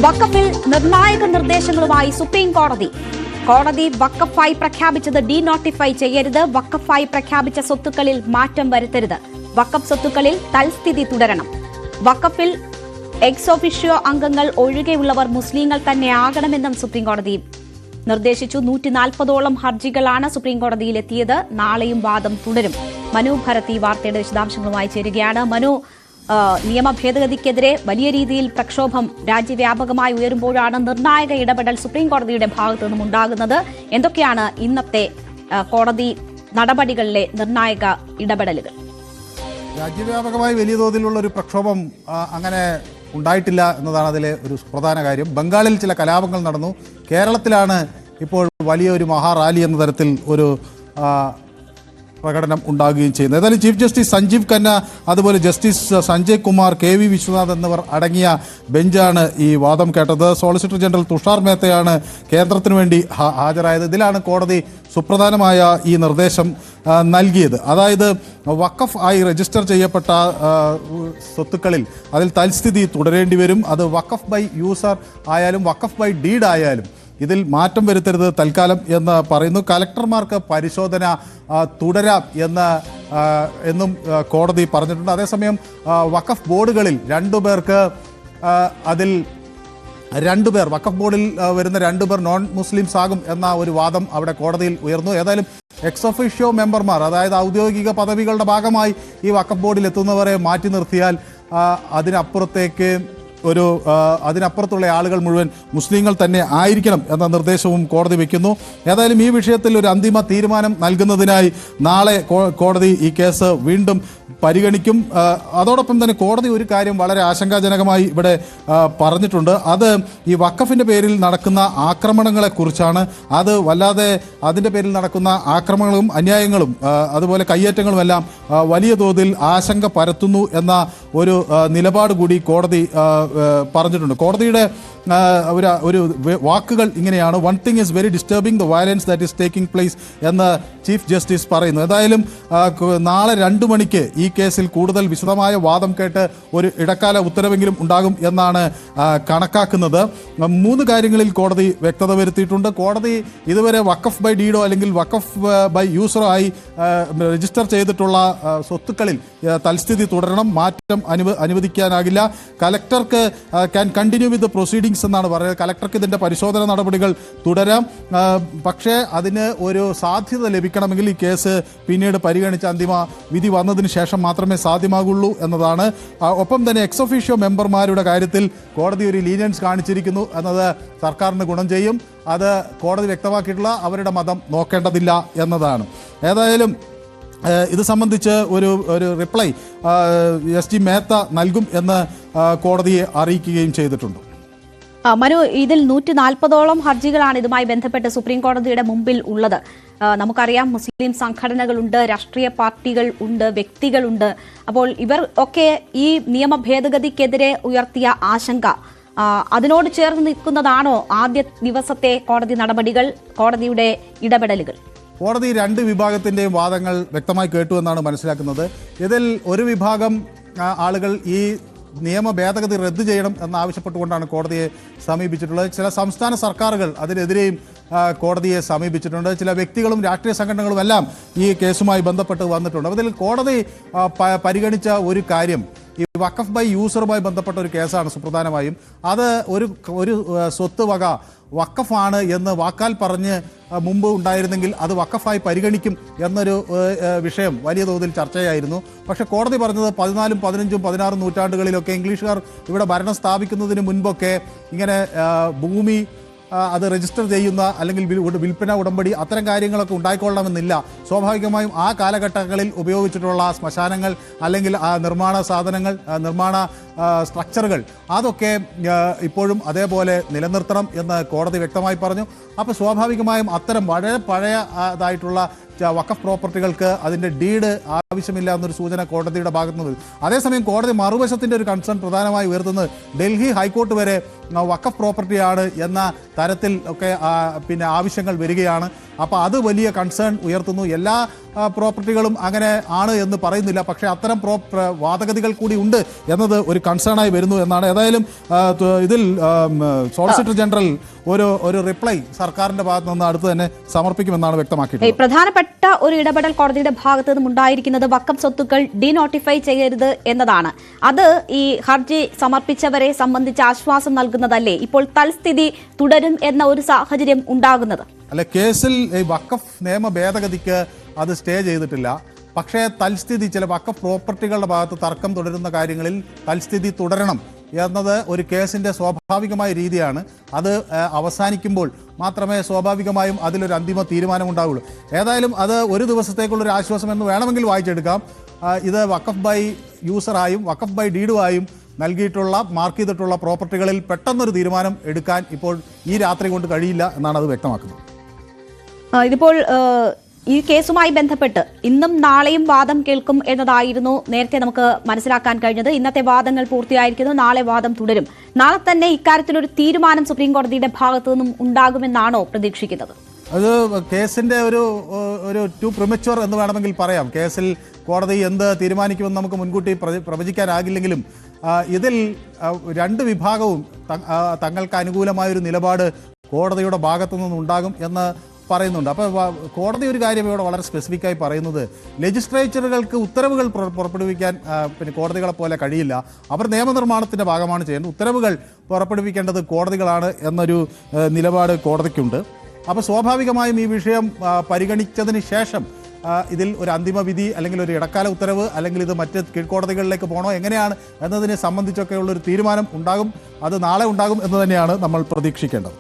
വഖഫിൽ നിർണായക നിർദ്ദേശങ്ങളുമായി സുപ്രീം കോടതി. കോടതി വഖഫായി പ്രഖ്യാപിച്ചത് ഡീനോട്ടിഫൈ ചെയ്യരുത്. വഖഫായി പ്രഖ്യാപിച്ച സ്വത്തുക്കളിൽ മാറ്റം വരുത്തരുത്. വഖഫ് സ്വത്തുക്കളിൽ തൽസ്ഥിതി തുടരണം. വഖഫിൽ എക്സ് ഒഫിഷ്യോ അംഗങ്ങൾ ഒഴികെയുള്ളവർ മുസ്ലിങ്ങൾ തന്നെയാകണമെന്നും സുപ്രീം കോടതി നിർദ്ദേശിച്ചു. 140ഓളം ഹർജികളാണ് സുപ്രീം കോടതിയിൽ എത്തിയത്. നാളെയും വാദം തുടരും. മനു ഭരത് ഈ വാർത്തയുടെ വിശദാംശങ്ങളുമായി ചേരുകയാണ്. മനു, നിയമ ഭേദഗതിക്കെതിരെ വലിയ രീതിയിൽ പ്രക്ഷോഭം രാജ്യവ്യാപകമായി ഉയരുമ്പോഴാണ് നിർണായക ഇടപെടൽ സുപ്രീം കോടതിയുടെ ഭാഗത്തു നിന്നും ഉണ്ടാകുന്നത്. എന്തൊക്കെയാണ് ഇന്നത്തെ കോടതി നടപടികളിലെ നിർണായക ഇടപെടലുകൾ? രാജ്യവ്യാപകമായി വലിയ തോതിലുള്ള ഒരു പ്രക്ഷോഭം അങ്ങനെ ഉണ്ടായിട്ടില്ല എന്നതാണ് അതിലെ ഒരു പ്രധാന കാര്യം. ബംഗാളിൽ ചില കലാപങ്ങൾ നടന്നു. കേരളത്തിലാണ് ഇപ്പോൾ വലിയൊരു മഹാറാലി എന്ന തരത്തിൽ ഒരു പ്രകടനം ഉണ്ടാകുകയും ചെയ്യുന്നത്. ഏതായാലും ചീഫ് ജസ്റ്റിസ് സഞ്ജീവ് ഖന്ന, അതുപോലെ ജസ്റ്റിസ് സഞ്ജയ് കുമാർ, KV വിശ്വനാഥ് എന്നിവർ അടങ്ങിയ ബെഞ്ചാണ് ഈ വാദം കേട്ടത്. സോളിസിറ്റർ ജനറൽ തുഷാർ മേത്തയാണ് കേന്ദ്രത്തിനു വേണ്ടി ഹാജരായത്. ഇതിലാണ് കോടതി സുപ്രധാനമായ ഈ നിർദ്ദേശം നൽകിയത്. അതായത് വഖഫ് ആയി രജിസ്റ്റർ ചെയ്യപ്പെട്ട സ്വത്തുക്കളിൽ അതിൽ തൽസ്ഥിതി തുടരേണ്ടി വരും. അത് വഖഫ് ബൈ യൂസർ ആയാലും വഖഫ് ബൈ ഡീഡ് ആയാലും ഇതിൽ മാറ്റം വരുത്തരുത് തൽക്കാലം എന്ന് പറയുന്നു. കലക്ടർമാർക്ക് പരിശോധന തുടരാം എന്നും കോടതി പറഞ്ഞിട്ടുണ്ട്. അതേസമയം വഖഫ് ബോർഡുകളിൽ വഖഫ് ബോർഡിൽ വരുന്ന 2 പേർ നോൺ മുസ്ലിംസ് ആകും എന്ന ഒരു വാദം അവിടെ കോടതിയിൽ ഉയർന്നു. ഏതായാലും എക്സ് ഒഫിഷ്യോ മെമ്പർമാർ, അതായത് ഔദ്യോഗിക പദവികളുടെ ഭാഗമായി ഈ വഖഫ് ബോർഡിൽ എത്തുന്നവരെ മാറ്റി നിർത്തിയാൽ അതിനപ്പുറത്തുള്ള ആളുകൾ മുഴുവൻ മുസ്ലിങ്ങൾ തന്നെ ആയിരിക്കണം എന്ന നിർദ്ദേശവും കോടതി വയ്ക്കുന്നു. ഏതായാലും ഈ വിഷയത്തിൽ ഒരു അന്തിമ തീരുമാനം നൽകുന്നതിനായി നാളെ കോടതി ഈ കേസ് വീണ്ടും പരിഗണിക്കും. അതോടൊപ്പം തന്നെ കോടതി ഒരു കാര്യം വളരെ ആശങ്കാജനകമായി ഇവിടെ പറഞ്ഞിട്ടുണ്ട്. അത് ഈ വഖഫിൻ്റെ പേരിൽ നടക്കുന്ന ആക്രമണങ്ങളെക്കുറിച്ചാണ്. അത് വല്ലാതെ അതിൻ്റെ പേരിൽ നടക്കുന്ന ആക്രമണങ്ങളും അന്യായങ്ങളും അതുപോലെ കയ്യേറ്റങ്ങളും എല്ലാം വലിയ തോതിൽ ആശങ്ക പരത്തുന്നു എന്ന ഒരു നിലപാട് കൂടി കോടതി പറഞ്ഞിട്ടുണ്ട്. കോടതിയുടെ ഒരു വാക്കുകൾ ഇങ്ങനെയാണ്: one thing is very disturbing the violence that is taking place എന്ന് ചീഫ് ജസ്റ്റിസ് പറയുന്നു. ഏതായാലും നാളെ 2 മണിക്ക് ഈ കേസിൽ കൂടുതൽ വിശദമായ വാദം കേട്ട് ഒരു ഇടക്കാല ഉത്തരവെങ്കിലും ഉണ്ടാകും എന്നാണ് കണക്കാക്കുന്നത്. 3 കാര്യങ്ങളിൽ കോടതി വ്യക്തത വരുത്തിയിട്ടുണ്ട്. കോടതി ഇതുവരെ വഖഫ് ബൈ ഡീഡോ അല്ലെങ്കിൽ വഖഫ് ബൈ യൂസറോ ആയി രജിസ്റ്റർ ചെയ്തിട്ടുള്ള സ്വത്തുക്കളിൽ തൽസ്ഥിതി തുടരണം, മാറ്റം അനുവദിക്കാനാകില്ല. കലക്ടർക്ക് ക്യാൻ കണ്ടിന്യൂ വിത്ത് പ്രൊസീഡിംഗ്സ് എന്നാണ് പറയുന്നത്. കലക്ടർക്ക് ഇതിൻ്റെ പരിശോധന നടപടികൾ തുടരാം. പക്ഷേ അതിന് ഒരു സാധ്യത ലഭിക്കണമെങ്കിൽ ഈ കേസ് പിന്നീട് പരിഗണിച്ച് അന്തിമ വിധി വന്നതിന് ശേഷം മാത്രമേ സാധ്യമാകുള്ളൂ എന്നതാണ്. ഒപ്പം തന്നെ എക്സ് ഒഫീഷ്യോ മെമ്പർമാരുടെ കാര്യത്തിൽ കോടതി ഒരു ലീനിയൻസ് കാണിച്ചിരിക്കുന്നു എന്നത് സർക്കാരിന് ഗുണം ചെയ്യും. അത് കോടതി വ്യക്തമാക്കിയിട്ടുള്ള അവരുടെ മതം നോക്കേണ്ടതില്ല എന്നതാണ്. ഏതായാലും ഇത് സംബന്ധിച്ച് ഒരു റിപ്ലൈ SG മേത്ത നൽകും എന്ന് കോടതിയെ അറിയിക്കുകയും ചെയ്തിട്ടുണ്ട്. മനു, ഇതിൽ 140ഓളം ഹർജികളാണ് ഇതുമായി ബന്ധപ്പെട്ട് സുപ്രീം കോടതിയുടെ മുമ്പിൽ ഉള്ളത്. നമുക്കറിയാം, മുസ്ലിം സംഘടനകളുണ്ട്, രാഷ്ട്രീയ പാർട്ടികൾ ഉണ്ട്, വ്യക്തികളുണ്ട്. അപ്പോൾ ഇവർ ഒക്കെ ഈ നിയമ ഭേദഗതിക്കെതിരെ ഉയർത്തിയ ആശങ്ക അതിനോട് ചേർന്ന് നിൽക്കുന്നതാണോ ആദ്യ ദിവസത്തെ കോടതി നടപടികൾ, കോടതിയുടെ ഇടപെടലുകൾ? കോടതി 2 വിഭാഗത്തിൻ്റെയും വാദങ്ങൾ വ്യക്തമായി കേട്ടു എന്നാണ് മനസ്സിലാക്കുന്നത്. ഇതിൽ ഒരു വിഭാഗം ആളുകൾ ഈ നിയമ ഭേദഗതി റദ്ദു ചെയ്യണം എന്നാവശ്യപ്പെട്ടുകൊണ്ടാണ് കോടതിയെ സമീപിച്ചിട്ടുള്ളത്. ചില സംസ്ഥാന സർക്കാരുകൾ അതിനെതിരെയും കോടതിയെ സമീപിച്ചിട്ടുണ്ട്. ചില വ്യക്തികളും രാഷ്ട്രീയ സംഘടനകളും എല്ലാം ഈ കേസുമായി ബന്ധപ്പെട്ട് വന്നിട്ടുണ്ട്. അതിൽ കോടതി പരിഗണിച്ച ഒരു കാര്യം ഈ വഖഫ് ബൈ യൂസറുമായി ബന്ധപ്പെട്ട ഒരു കേസാണ് സുപ്രധാനമായും. അത് ഒരു സ്വത്ത് വക വഖഫാണ് എന്ന് വാക്കാൽ പറഞ്ഞ് മുമ്പ് ഉണ്ടായിരുന്നെങ്കിൽ അത് വഖഫായി പരിഗണിക്കും എന്നൊരു വിഷയം വലിയ തോതിൽ ചർച്ചയായിരുന്നു. പക്ഷേ കോടതി പറഞ്ഞത് 14, 15, 16 നൂറ്റാണ്ടുകളിലൊക്കെ ഇംഗ്ലീഷുകാർ ഇവിടെ ഭരണം സ്ഥാപിക്കുന്നതിന് മുൻപൊക്കെ ഇങ്ങനെ ഭൂമി അത് രജിസ്റ്റർ ചെയ്യുന്ന അല്ലെങ്കിൽ വിൽപ്പന ഉടമ്പടി അത്തരം കാര്യങ്ങളൊക്കെ ഉണ്ടായിക്കൊള്ളണമെന്നില്ല. സ്വാഭാവികമായും ആ കാലഘട്ടങ്ങളിൽ ഉപയോഗിച്ചിട്ടുള്ള ശ്മശാനങ്ങൾ അല്ലെങ്കിൽ ആ നിർമ്മാണ സാധനങ്ങൾ, നിർമ്മാണ സ്ട്രക്ചറുകൾ അതൊക്കെ ഇപ്പോഴും അതേപോലെ നിലനിർത്തണം എന്ന് കോടതി വ്യക്തമായി പറഞ്ഞു. അപ്പോൾ സ്വാഭാവികമായും അത്തരം വളരെ പഴയതായിട്ടുള്ള വഖഫ് പ്രോപ്പർട്ടികൾക്ക് അതിൻ്റെ ഡീഡ് ആവശ്യമില്ല എന്നൊരു സൂചന കോടതിയുടെ ഭാഗത്തു നിന്ന്. അതേസമയം കോടതി മറുവശത്തിൻ്റെ ഒരു കൺസേൺ പ്രധാനമായി ഉയർത്തുന്നത് ഡൽഹി ഹൈക്കോർട്ട് വരെ വഖഫ് പ്രോപ്പർട്ടിയാണ് എന്ന തരത്തിൽ ഒക്കെ ആവശ്യങ്ങൾ വരികയാണ്. അപ്പോൾ അത് വലിയ കൺസേൺ ഉയർത്തുന്നു. എല്ലാ പ്രോപ്പർട്ടികളും അങ്ങനെ ആണ് എന്ന് പറയുന്നില്ല. പക്ഷേ അത്തരം വാദഗതികൾ കൂടി ഉണ്ട് എന്നത് ഒരു കൺസേണായി വരുന്നു എന്നാണ്. ഏതായാലും ഇതിൽ സോളിസിറ്റർ ജനറൽ ഒരു റിപ്ലൈ സർക്കാരിന്റെ ഭാഗത്ത് നിന്ന് അടുത്ത് തന്നെ സമർപ്പിക്കുമെന്നാണ് വ്യക്തമാക്കിയിട്ടുള്ളത്. പ്രധാനപ്പെട്ട ഒരു ഇടപെടൽ കോടതിയുടെ ഭാഗത്ത് നിന്നും ഉണ്ടായിരിക്കുന്നത് വഖഫ് സ്വത്തുക്കൾ ഡീനോട്ടിഫൈ ചെയ്യരുത് എന്നതാണ്. അത് ഈ ഹർജി സമർപ്പിച്ചവരെ സംബന്ധിച്ച് ആശ്വാസം നൽകുന്നതല്ലേ? ഇപ്പോൾ തൽസ്ഥിതി തുടരും എന്ന ഒരു സാഹചര്യം ഉണ്ടാകുന്നത് അല്ല, കേസിൽ വഖഫ് നിയമ ഭേദഗതിക്ക് അത് സ്റ്റേ ചെയ്തിട്ടില്ല. പക്ഷേ തൽസ്ഥിതി ചില വഖഫ് പ്രോപ്പർട്ടികളുടെ ഭാഗത്ത് തർക്കം തുടരുന്ന കാര്യങ്ങളിൽ തൽസ്ഥിതി തുടരണം എന്നത് ഒരു കേസിൻ്റെ സ്വാഭാവികമായ രീതിയാണ്. അത് അവസാനിക്കുമ്പോൾ മാത്രമേ സ്വാഭാവികമായും അതിലൊരു അന്തിമ തീരുമാനമുണ്ടാവുള്ളൂ. ഏതായാലും അത് ഒരു ദിവസത്തേക്കുള്ളൊരു ആശ്വാസം എന്ന് വേണമെങ്കിൽ വായിച്ചെടുക്കാം. ഇത് വഖഫ് ബൈ യൂസറായും വഖഫ് ബൈ ഡീഡുമായും നൽകിയിട്ടുള്ള മാർക്ക് ചെയ്തിട്ടുള്ള പ്രോപ്പർട്ടികളിൽ പെട്ടെന്നൊരു തീരുമാനം എടുക്കാൻ ഇപ്പോൾ ഈ രാത്രി കൊണ്ട് കഴിയില്ല എന്നാണ് അത് വ്യക്തമാക്കുന്നത്. ഇതിപ്പോൾ ഈ കേസുമായി ബന്ധപ്പെട്ട് ഇന്നും നാളെയും വാദം കേൾക്കും എന്നതായിരുന്നു നേരത്തെ നമുക്ക് മനസ്സിലാക്കാൻ കഴിഞ്ഞത്. ഇന്നത്തെ വാദങ്ങൾ പൂർത്തിയായിരിക്കുന്നു, നാളെ വാദം തുടരും. നാളെ തന്നെ ഇക്കാര്യത്തിൽ ഒരു തീരുമാനം സുപ്രീം കോടതിയുടെ ഭാഗത്തു നിന്നും ഉണ്ടാകുമെന്നാണോ പ്രതീക്ഷിക്കുന്നത്? അത് കേസിന്റെ ഒരു ടു പ്രിമച്വർ എന്ന് വേണമെങ്കിൽ പറയാം. കേസിൽ കോടതി എന്ത് തീരുമാനിക്കുമെന്ന് നമുക്ക് മുൻകൂട്ടി പ്രവചിക്കാനാകില്ലെങ്കിലും ഇതിൽ രണ്ട് വിഭാഗവും തങ്ങൾക്ക് അനുകൂലമായൊരു നിലപാട് കോടതിയുടെ ഭാഗത്തു നിന്നുണ്ടാകും എന്ന് പറയുന്നുണ്ട്. അപ്പോൾ കോടതി ഒരു കാര്യം ഇവിടെ വളരെ സ്പെസിഫിക്കായി പറയുന്നത്, ലെജിസ്ലേച്ചറുകൾക്ക് ഉത്തരവുകൾ പുറപ്പെടുവിക്കാൻ പിന്നെ കോടതികളെ പോലെ കഴിയില്ല. അവർ നിയമനിർമ്മാണത്തിൻ്റെ ഭാഗമാണ് ചെയ്യേണ്ടത്. ഉത്തരവുകൾ പുറപ്പെടുവിക്കേണ്ടത് കോടതികളാണ് എന്നൊരു നിലപാട് കോടതിക്കുണ്ട്. അപ്പോൾ സ്വാഭാവികമായും ഈ വിഷയം പരിഗണിച്ചതിന് ശേഷം ഇതിൽ ഒരു അന്തിമ വിധി അല്ലെങ്കിൽ ഒരു ഇടക്കാല ഉത്തരവ് അല്ലെങ്കിൽ ഇത് മറ്റ് കീഴ്ക്കോടതികളിലേക്ക് പോകണോ എങ്ങനെയാണ് എന്നതിനെ സംബന്ധിച്ചൊക്കെയുള്ളൊരു തീരുമാനം ഉണ്ടാകും. അത് നാളെ ഉണ്ടാകും എന്ന് തന്നെയാണ് നമ്മൾ പ്രതീക്ഷിക്കേണ്ടത്.